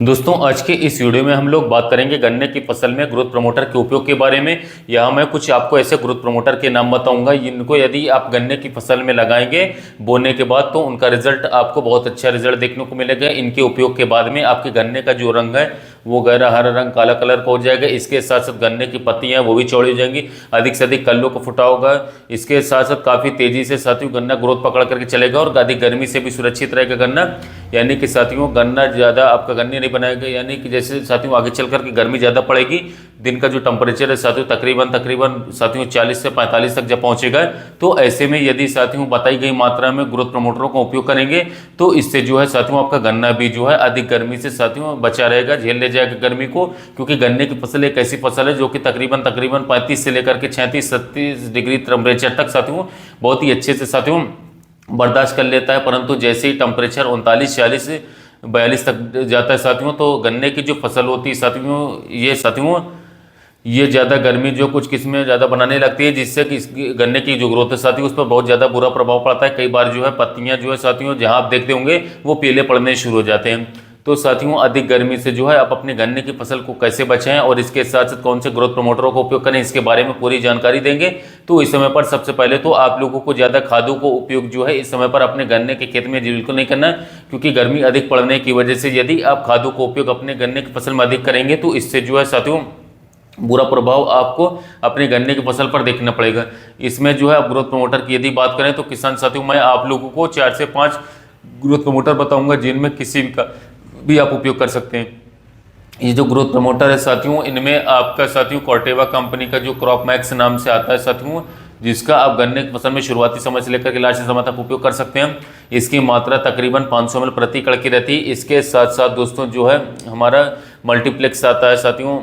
दोस्तों आज के इस वीडियो में हम लोग बात करेंगे गन्ने की फसल में ग्रोथ प्रमोटर के उपयोग के बारे में। यहाँ मैं कुछ आपको ऐसे ग्रोथ प्रमोटर के नाम बताऊंगा इनको यदि आप गन्ने की फसल में लगाएंगे बोने के बाद तो उनका रिजल्ट आपको बहुत अच्छा रिजल्ट देखने को मिलेगा। इनके उपयोग के बाद में आपके गन्ने का जो रंग है वो गहरा हरा रंग काला कलर का हो जाएगा। इसके साथ साथ गन्ने की पत्तियां वो भी चौड़ी हो जाएंगी, अधिक से अधिक कल्लों को फुटा होगा। इसके साथ साथ काफ़ी तेजी से साथियों गन्ना ग्रोथ पकड़ करके चलेगा और अधिक गर्मी से भी सुरक्षित रहेगा गन्ना। यानी कि साथियों गन्ना ज़्यादा आपका गन्ने नहीं बनाएगा, यानी कि जैसे साथियों आगे चल करके गर्मी ज़्यादा पड़ेगी, दिन का जो टेम्परेचर है साथियों तकरीबन साथियों 40 से 45 तक जब पहुंचेगा तो ऐसे में यदि साथियों बताई गई मात्रा में ग्रोथ प्रमोटरों का उपयोग करेंगे तो इससे जो है साथियों आपका गन्ना भी जो है अधिक गर्मी से साथियों बचा रहेगा, झेल ले जाएगा गर्मी को। क्योंकि गन्ने की फसल एक ऐसी फसल है जो कि तकरीबन 35 से लेकर के 36-37 डिग्री टेम्परेचर तक साथियों बहुत ही अच्छे से साथियों बर्दाश्त कर लेता है। परंतु जैसे ही टेम्परेचर 39-40-42 तक जाता है साथियों तो गन्ने की जो फसल होती है साथियों ये ज़्यादा गर्मी जो कुछ किस्में ज़्यादा बनाने लगती है, जिससे कि गन्ने की जो ग्रोथ है साथियों उस पर बहुत ज़्यादा बुरा प्रभाव पड़ता है। कई बार जो है पत्तियां जो है साथियों जहां आप देखते होंगे वो पीले पड़ने शुरू हो जाते हैं। तो साथियों अधिक गर्मी से जो है आप अपने गन्ने की फसल को कैसे बचाएं और इसके साथ साथ कौन से ग्रोथ प्रमोटरों का उपयोग करें इसके बारे में पूरी जानकारी देंगे। तो इस समय पर सबसे पहले तो आप लोगों को ज़्यादा खादों को उपयोग जो है इस समय पर अपने गन्ने के खेत में बिल्कुल नहीं करना, क्योंकि गर्मी अधिक पड़ने की वजह से यदि आप खादों का उपयोग अपने गन्ने की फसल में अधिक करेंगे तो इससे जो है साथियों बुरा प्रभाव आपको अपने गन्ने की फसल पर देखना पड़ेगा। इसमें जो है आप ग्रोथ प्रमोटर की यदि बात करें तो किसान साथियों मैं आप लोगों को 4 से 5 ग्रोथ प्रमोटर बताऊंगा जिनमें किसी का भी आप उपयोग कर सकते हैं। ये जो ग्रोथ प्रमोटर है साथियों इनमें आपका साथियों कॉर्टेवा कंपनी का जो क्रॉप मैक्स नाम से आता है साथियों, जिसका आप गन्ने की फसल में शुरुआती समय से लेकर के लास्ट समय तक उपयोग कर सकते हैं। इसकी मात्रा तकरीबन 500 ml प्रति एकड़ की रहती है। इसके साथ साथ दोस्तों जो है हमारा मल्टीप्लेक्स आता है साथियों,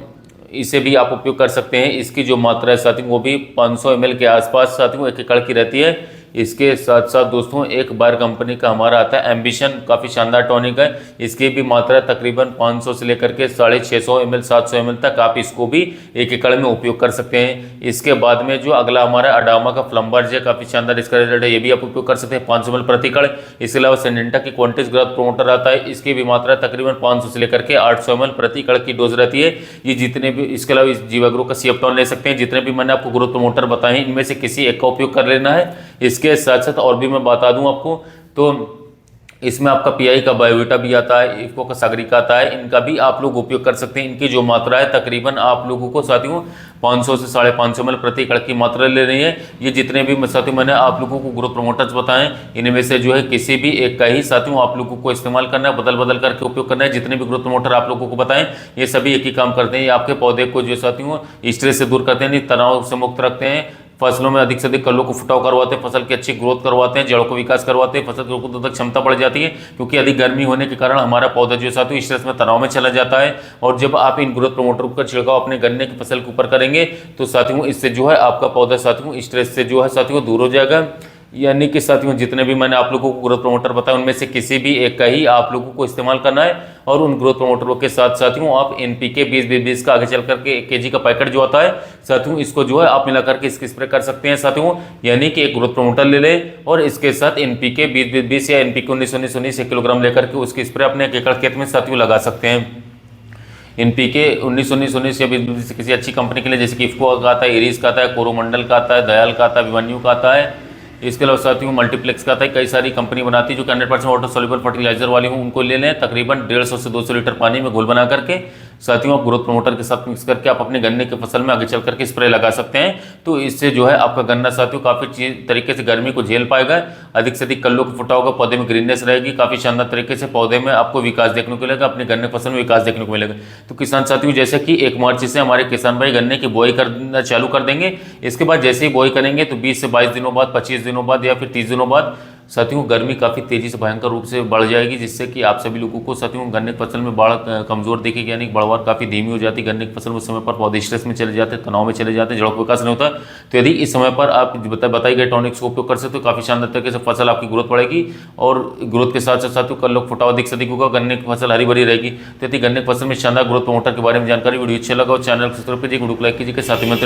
इसे भी आप उपयोग कर सकते हैं। इसकी जो मात्रा है साथियों वो भी 500 ml के आसपास साथियों 1 एकड़ की रहती है। इसके साथ साथ दोस्तों एक बार कंपनी का हमारा आता है एम्बिशन, काफ़ी शानदार टॉनिक है। इसकी भी मात्रा तकरीबन 500 से लेकर के 650 ml 700 ml तक आप इसको भी 1 एकड़ में उपयोग कर सकते हैं। इसके बाद में जो अगला हमारा अडामा का फ्लम्बर्ज है, काफ़ी शानदार इसका रिजल्ट है, ये भी आप उपयोग कर सकते हैं 500 ml प्रति एकड़। इसके अलावा सिनेंटा की क्वांटिस ग्रोथ प्रमोटर आता है, इसकी भी मात्रा तकरीबन 500 से लेकर के 800 ml प्रति एकड़ की डोज रहती है। ये जितने भी इसके अलावा जीवाग्रो का सीएफटॉन ले सकते हैं। जितने भी मैंने आपको ग्रोथ प्रमोटर बताए इनमें से किसी एक का उपयोग कर लेना है। इसके साथ साथ और भी मैं बता दूं आपको तो इसमें आपका पीआई का बायोविटा भी आता है, इफ्को का सागरिका आता है, इनका भी आप लोग उपयोग कर सकते हैं। इनकी जो मात्रा है तकरीबन आप लोगों को साथियों 500 से 550 ml प्रति एकड़ की मात्रा ले रही है। ये जितने भी साथियों मैंने आप लोगों को ग्रोथ प्रमोटर्स बताएं इनमें से जो है किसी भी एक का ही साथियों आप लोगों को इस्तेमाल करना है, बदल बदल करके उपयोग करना है। जितने भी ग्रोथ प्रमोटर आप लोगों को बताएं ये सभी एक ही काम करते हैं, ये आपके पौधे को जो साथियों स्ट्रेस से दूर करते हैं, तनाव से मुक्त रखते हैं, फसलों में अधिक से अधिक कल्लों को फुटाव करवाते हैं, फसल की अच्छी ग्रोथ करवाते हैं, जड़ों को विकास करवाते हैं, फसल की रोग क्षमता बढ़ जाती है। क्योंकि अधिक गर्मी होने के कारण हमारा पौधा जो साथियों स्ट्रेस में तनाव में चला जाता है। और जब आप इन ग्रोथ प्रमोटर का छिड़काव अपने गन्ने की फसल के ऊपर करेंगे तो साथियों इससे जो है आपका पौधा साथियों स्ट्रेस से जो है साथियों दूर हो जाएगा। यानी कि साथियों जितने भी मैंने आप लोगों को ग्रोथ प्रमोटर बताया उनमें से किसी भी एक का ही आप लोगों को इस्तेमाल करना है। और उन ग्रोथ प्रमोटरों के साथ साथियों आप एनपीके 20-20 का आगे चल करके 1 kg का पैकेट जो आता है साथियों इसको जो है आप मिला करके इसकी स्प्रे कर सकते हैं साथियों। यानी कि एक ग्रोथ प्रमोटर ले लें और इसके साथ एनपीके 20-20 या एनपीके 19-19 1 किलोग्राम लेकर के उसकी स्प्रे अपने 1 एकड़ खेत में साथियों लगा सकते हैं। एनपीके 19-19 या 20-20 किसी अच्छी कंपनी के लिए जैसे कि इफ्को का आता है, एरीज का आता है, कोरोमंडल का आता है, दयाल का आता है, अभिमन्यु का आता है। इसके अलावा साथियों मल्टीप्लेक्स का आता है, कई सारी कंपनी बनाती है जो कि 100% वाटर सॉल्युबल फर्टिलाइजर वाली हूँ, उनको ले लें। तकरीबन 150 से 200 लीटर पानी में घोल बना करके साथियों आप ग्रोथ प्रमोटर के साथ मिक्स करके आप अपने गन्ने की फसल में आगे चल करके स्प्रे लगा सकते हैं। तो इससे जो है आपका गन्ना साथियों काफ़ी तरीके से गर्मी को झेल पाएगा, अधिक से अधिक कल्लों को फुटा होगा, पौधे में ग्रीननेस रहेगी, काफ़ी शानदार तरीके से पौधे में आपको विकास देखने को मिलेगा, अपने गन्ने फसल में विकास देखने को मिलेगा। तो किसान साथियों जैसे कि 1 मार्च से हमारे किसान भाई गन्ने की बुआई करना चालू कर देंगे। इसके बाद जैसे ही बुआई करेंगे तो 20 से 22 दिनों बाद, 25 दिनों बाद या फिर 30 दिनों बाद साथियों गर्मी काफ़ी तेजी से भयंकर रूप से बढ़ जाएगी, जिससे कि आप सभी लोगों को साथियों गन्ने की फसल में बाढ़ कमजोर दिखेगी, यानी बढ़वार काफ़ी धीमी हो जाती है गन्ने की फसल में। उस समय पर पौधे स्ट्रेस में चले जाते हैं, तनाव में चले जाते हैं, जड़ों का विकास नहीं होता। तो यदि इस समय पर आप बताई गए टॉनिक्स का उपयोग कर सकते हो काफ़ी शानदार तरीके से फसल आपकी ग्रोथ बढ़ेगी और ग्रोथ के साथ साथ साथियों कल्लों का फुटाव अधिक से अधिक होगा, गन्ने की फसल हरी भरी रहेगी। तो यदि गन्ने की फसल में शानदार ग्रोथ प्रमोटर के बारे में जानकारी वीडियो अच्छा लगा और चैनल को सब्सक्राइब कीजिए, वीडियो को लाइक कीजिए, साथ ही में